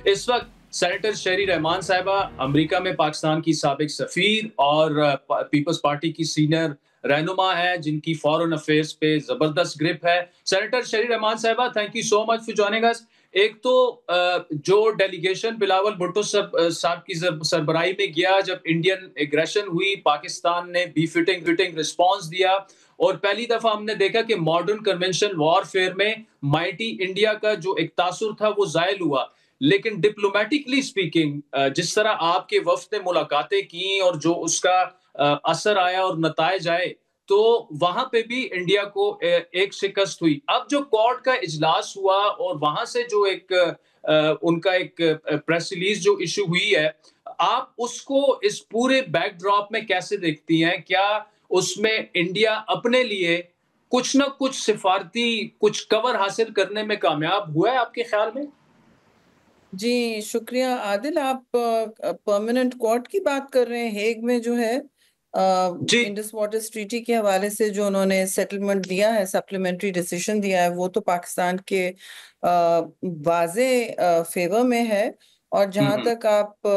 इस वक्त सेनेटर शेरी रहमान साहिबा अमेरिका में पाकिस्तान की साबिक सफीर और पीपल्स पार्टी की सीनियर रहनुमा है, जिनकी फॉरेन अफेयर्स पे जबरदस्त ग्रिप है। सेनेटर शेरी रहमान साहिबा, thank you so much for joining us. एक तो जो डेलीगेशन बिलावल भुट्टो साहब की सरबराही में गया, जब इंडियन एग्रेशन हुई, पाकिस्तान ने बी फिटिंग रिस्पॉन्स दिया और पहली दफा हमने देखा कि मॉडर्न कन्वेंशन वॉरफेयर में माइटी इंडिया का जो एक तासुर था वो जायल हुआ। लेकिन डिप्लोमेटिकली स्पीकिंग, जिस तरह आपके वफ्द ने मुलाकातें की और जो उसका असर आया और नतायज आए, तो वहां पे भी इंडिया को एक शिकस्त हुई। अब जो कोर्ट का इजलास हुआ और वहां से जो एक उनका एक प्रेस रिलीज जो इशू हुई है, आप उसको इस पूरे बैकड्रॉप में कैसे देखती हैं? क्या उसमें इंडिया अपने लिए कुछ ना कुछ सिफारती कुछ कवर हासिल करने में कामयाब हुआ है आपके ख्याल में? जी, शुक्रिया आदिल। आप परमानेंट कोर्ट की बात कर रहे हैं, हेग में जो है जी। इंडस वाटर्स ट्रीटी के हवाले से जो उन्होंने सेटलमेंट दिया है, सप्लीमेंट्री डिसीजन दिया है, वो तो पाकिस्तान के वाजे फेवर में है। और जहां तक आप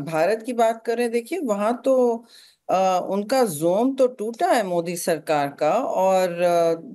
भारत की बात कर रहे हैं, देखिए वहां तो उनका जोम तो टूटा है मोदी सरकार का। और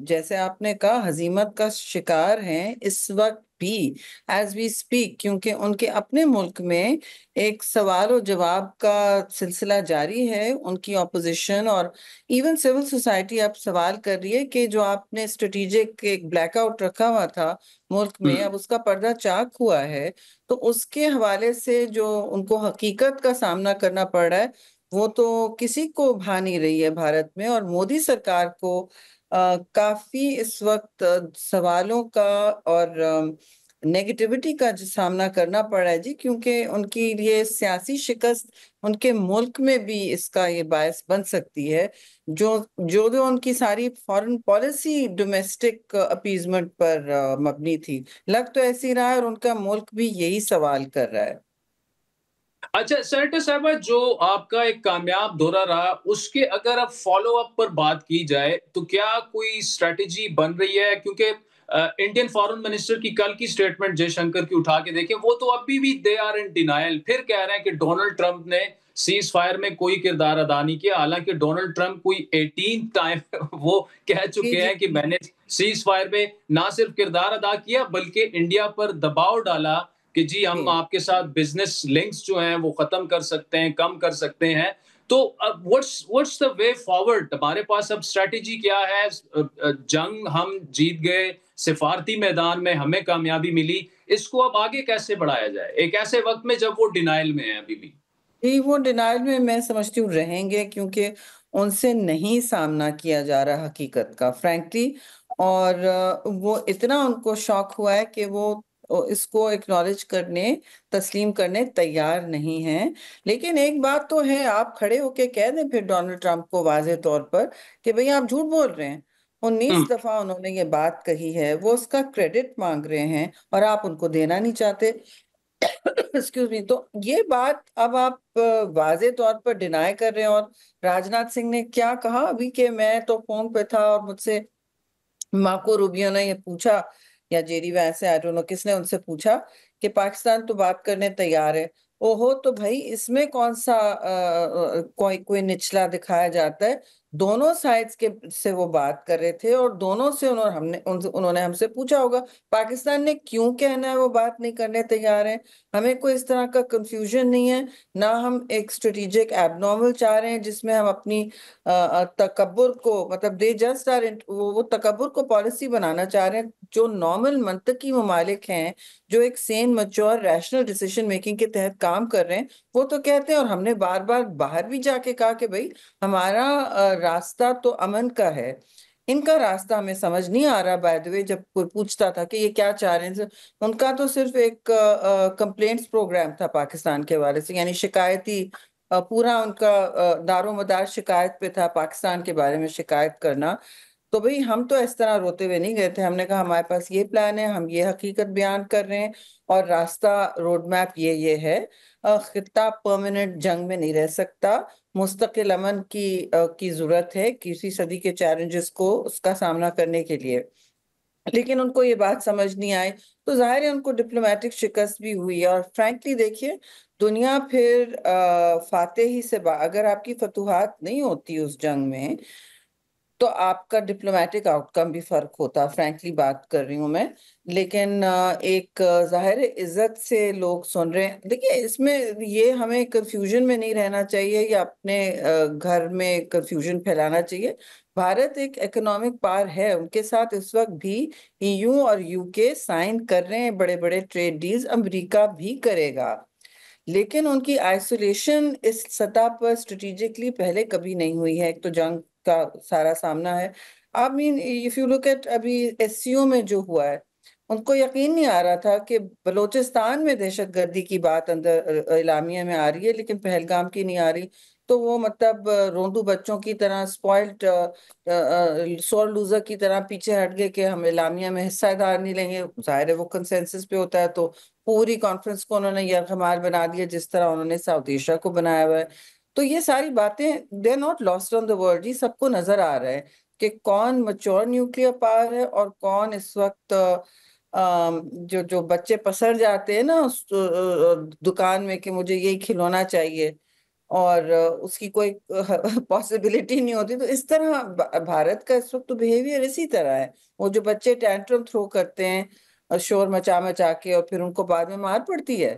जैसे आपने कहा, हजीमत का शिकार हैं इस वक्त भी, एज वी स्पीक, क्योंकि उनके अपने मुल्क में एक सवाल और जवाब का सिलसिला जारी है। उनकी ऑपोजिशन और इवन सिविल सोसाइटी अब सवाल कर रही है कि जो आपने स्ट्रेटेजिक एक ब्लैकआउट रखा हुआ था मुल्क में, अब उसका पर्दा चाक हुआ है। तो उसके हवाले से जो उनको हकीकत का सामना करना पड़ रहा है, वो तो किसी को भा नहीं रही है भारत में। और मोदी सरकार को काफी इस वक्त सवालों का और नेगेटिविटी का जो सामना करना पड़ रहा है जी, क्योंकि उनकी ये सियासी शिकस्त उनके मुल्क में भी इसका ये बायस बन सकती है। जो जो जो उनकी सारी फॉरेन पॉलिसी डोमेस्टिक अपीजमेंट पर मबनी थी, लग तो ऐसी रहा है, और उनका मुल्क भी यही सवाल कर रहा है। अच्छा सेनेटर साहबा, जो आपका एक कामयाब दौरा रहा, उसके अगर अब फॉलो अप पर बात की जाए, तो क्या कोई स्ट्रैटेजी बन रही है? क्योंकि इंडियन फॉरेन मिनिस्टर की कल की स्टेटमेंट जयशंकर की उठा के देखें, वो तो अभी भी दे आर इन डिनायल। फिर कह रहे हैं कि डोनाल्ड ट्रंप ने सीज फायर में कोई किरदार अदा नहीं किया। हालांकि डोनाल्ड ट्रंप कोई 18 टाइम वो कह जी चुके जी हैं कि मैंने सीज फायर में ना सिर्फ किरदार अदा किया, बल्कि इंडिया पर दबाव डाला कि जी हम जी। आपके साथ बिजनेस लिंक्स जो हैं वो खत्म कर सकते हैं, कम कर सकते हैं। तो अब व्हाट्स द वे फॉरवर्ड? हमारे पास अब स्ट्रैटेजी क्या है? जंग हम जीत गए, सिफारती मैदान में हमें कामयाबी मिली, इसको अब आगे कैसे बढ़ाया जाए एक ऐसे वक्त में जब वो डिनायल में है अभी भी? जी, वो डिनायल में मैं समझती हूँ रहेंगे, क्योंकि उनसे नहीं सामना किया जा रहा हकीकत का, फ्रैंकली। और वो इतना उनको शॉक हुआ है कि वो इसको एक्नॉलेज करने, तस्लीम करने तैयार नहीं हैं। लेकिन एक बात तो है, आप खड़े होके कह दें फिर डोनाल्ड ट्रंप को वाज़ेह तौर पर कि भई आप झूठ बोल रहे हैं। 19 हुँ। दफ़ा उन्होंने ये बात कही है, वो उसका क्रेडिट माँग रहे हैं और आप उनको देना नहीं चाहते। Excuse me. तो ये बात अब आप वाज़ेह तौर पर डिनाई कर रहे हैं। और राजनाथ सिंह ने क्या कहा अभी, कि मैं तो फ़ोन पे था और मुझसे मार्को रूबियो ने ये पूछा, या JD Vance, I don't know किसने उनसे पूछा कि पाकिस्तान तो बात करने तैयार है। ओहो! तो भई इसमें कौन-सा कोई कोई निचला दिखाया जाता है? दोनों साइड्स के से वो बात कर रहे थे, और दोनों से उन्होंने हमसे पूछा होगा, पाकिस्तान ने क्यों कहना है वो बात नहीं करने तैयार है? हमें कोई इस तरह का कन्फ्यूजन नहीं है, ना हम एक स्ट्रेटेजिक एबनॉर्मल चाह रहे हैं जिसमें हम अपनी तकब्बुर को, मतलब दे जस्ट आर इन वो तकब्बुर को पॉलिसी बनाना चाह रहे हैं। जो नॉर्मल मंतकी ममालिक हैं, जो एक Sen, mature, rational decision making के तहत काम कर रहे हैं, वो तो कहते हैं। और हमने बार-बार बाहर भी जाके कहा कि भई हमारा रास्ता तो अमन का है। इनका रास्ता हमें समझ नहीं आ रहा। बाय द वे, जब कोई पूछता था कि ये क्या चाह रहे हैं, उनका तो सिर्फ़ एक कंप्लेंट्स प्रोग्राम था पाकिस्तान के हवाले से, यानी शिकायती पूरा उनका दारोमदार शिकायत पे था, पाकिस्तान के बारे में शिकायत करना। तो भई हम तो इस तरह रोते हुए नहीं गए थे। हमने कहा हमारे पास ये प्लान है, हम ये हकीकत बयान कर रहे हैं, और रास्ता, रोड मैप ये है। खित्ता परमानेंट जंग में नहीं रह सकता। मुस्तकिल अमन की ज़रूरत है किसी सदी के चैलेंजेस को उसका सामना करने के लिए। लेकिन उनको ये बात समझ नहीं आई, तो ज़ाहिर है उनको डिप्लोमैटिक शिकस्त भी हुई है और फ्रैंकली देखिए, दुनिया फिर फ़ातेही से बा अगर आपकी फ़तूहात नहीं होती उस जंग में, तो आपका डिप्लोमैटिक आउटकम भी फ़र्क होता, फ्रैंकली बात कर रही हूँ मैं। लेकिन एक ज़ाहिर है इज़्ज़त से लोग सुन रहे हैं। देखिए, इसमें ये हमें कन्फ्यूज़न में नहीं रहना चाहिए या अपने घर में कन्फ्यूज़न फैलाना चाहिए। भारत एक इकोनॉमिक पावर है, उनके साथ इस वक़्त भी ईयू और यूके साइन कर रहे हैं बड़े-बड़े ट्रेड डील्स, अमेरिका भी करेगा। लेकिन उनकी आइसोलेशन इस सतह पर स्ट्रैटेजिकली पहले कभी नहीं हुई है। एक तो जंग का सारा सामना है। I mean if you look at अभी एससीओ में जो हुआ है, उनको यकीन नहीं आ रहा था कि बलूचिस्तान में दहशतगर्दी की बात अंदर एलामिया में आ रही है, लेकिन पहलगाम की नहीं आ रही। तो वो मतलब रोंदू बच्चों की तरह स्पॉइल्ड सोर लूज़र की तरह पीछे हट गए कि हम एलामिया में हिस्सेदार नहीं लेंगे। ज़ाहिर है वो कंसेंसस पे होता है, तो पूरी कॉन्फ्रेंस को उन्होंने यरग़माल बना दिया जिस तरह उन्होंने साउथ एशिया को बनाया हुआ है। तो ये सारी बातें they are not lost on the world, ये सबको नज़र आ रहा है कि कौन मैच्योर न्यूक्लियर पावर है और कौन इस वक़्त जो जो बच्चे पसर जाते हैं ना उस दुकान में कि मुझे यही खिलौना चाहिए और उसकी कोई पॉसिबिलिटी नहीं होती, तो इस तरह भारत का इस वक़्त तो बिहेवियर इसी तरह है। वो जो बच्चे टैंट्रम थ्रो करते हैं शोर मचा-मचा के और फिर उनको बाद में मार पड़ती है।